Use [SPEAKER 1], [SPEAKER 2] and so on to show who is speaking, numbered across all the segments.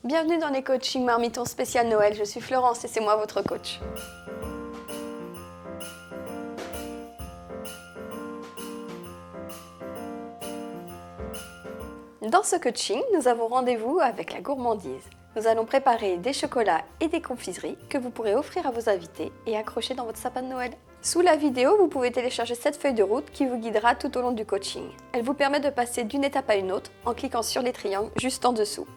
[SPEAKER 1] Bienvenue dans les coachings Marmiton spécial Noël, je suis Florence et c'est moi votre coach. Dans ce coaching, nous avons rendez-vous avec la gourmandise. Nous allons préparer des chocolats et des confiseries que vous pourrez offrir à vos invités et accrocher dans votre sapin de Noël. Sous la vidéo, vous pouvez télécharger cette feuille de route qui vous guidera tout au long du coaching. Elle vous permet de passer d'une étape à une autre en cliquant sur les triangles juste en dessous.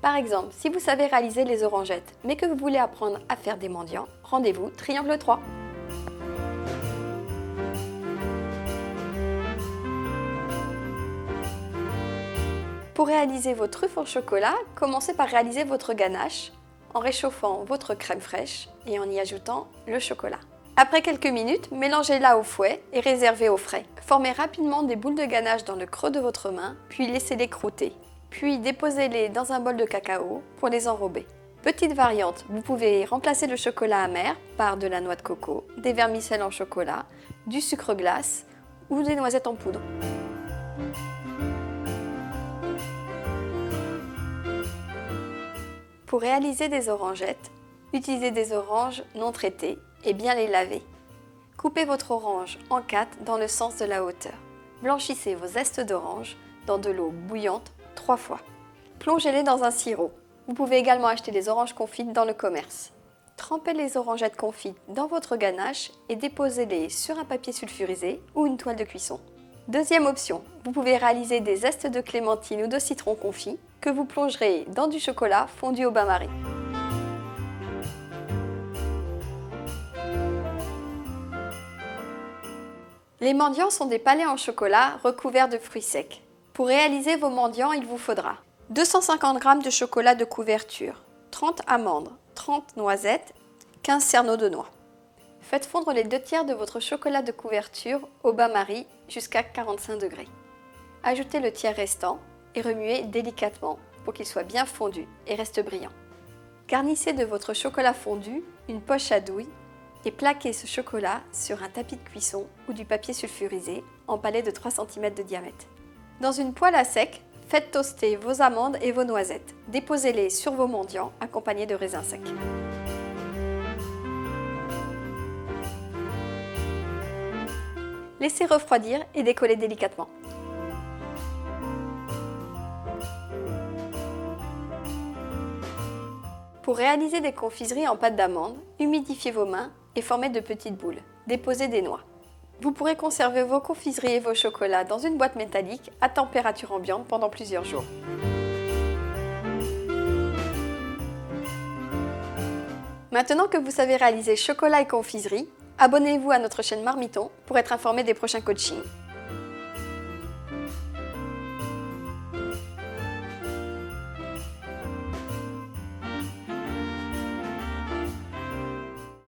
[SPEAKER 1] Par exemple, si vous savez réaliser les orangettes, mais que vous voulez apprendre à faire des mendiants, rendez-vous triangle 3. Pour réaliser vos truffes au chocolat, commencez par réaliser votre ganache en réchauffant votre crème fraîche et en y ajoutant le chocolat. Après quelques minutes, mélangez-la au fouet et réservez au frais. Formez rapidement des boules de ganache dans le creux de votre main, puis laissez-les croûter. Puis déposez-les dans un bol de cacao pour les enrober. Petite variante, vous pouvez remplacer le chocolat amer par de la noix de coco, des vermicelles en chocolat, du sucre glace ou des noisettes en poudre. Pour réaliser des orangettes, utilisez des oranges non traitées et bien les laver. Coupez votre orange en 4 dans le sens de la hauteur. Blanchissez vos zestes d'orange dans de l'eau bouillante 3 fois. Plongez-les dans un sirop. Vous pouvez également acheter des oranges confites dans le commerce. Trempez les orangettes confites dans votre ganache et déposez-les sur un papier sulfurisé ou une toile de cuisson. Deuxième option, vous pouvez réaliser des zestes de clémentine ou de citron confit que vous plongerez dans du chocolat fondu au bain-marie. Les mendiants sont des palets en chocolat recouverts de fruits secs. Pour réaliser vos mendiants, il vous faudra 250 g de chocolat de couverture, 30 amandes, 30 noisettes, 15 cerneaux de noix. Faites fondre les 2/3 de votre chocolat de couverture au bain-marie jusqu'à 45 degrés. Ajoutez le tiers restant et remuez délicatement pour qu'il soit bien fondu et reste brillant. Garnissez de votre chocolat fondu une poche à douille et plaquez ce chocolat sur un tapis de cuisson ou du papier sulfurisé empalé de 3 cm de diamètre. Dans une poêle à sec, faites toaster vos amandes et vos noisettes. Déposez-les sur vos mendiants accompagnés de raisins secs. Laissez refroidir et décoller délicatement. Pour réaliser des confiseries en pâte d'amande, humidifiez vos mains et formez de petites boules. Déposez des noix. Vous pourrez conserver vos confiseries et vos chocolats dans une boîte métallique à température ambiante pendant plusieurs jours. Maintenant que vous savez réaliser chocolat et confiserie, abonnez-vous à notre chaîne Marmiton pour être informé des prochains coachings.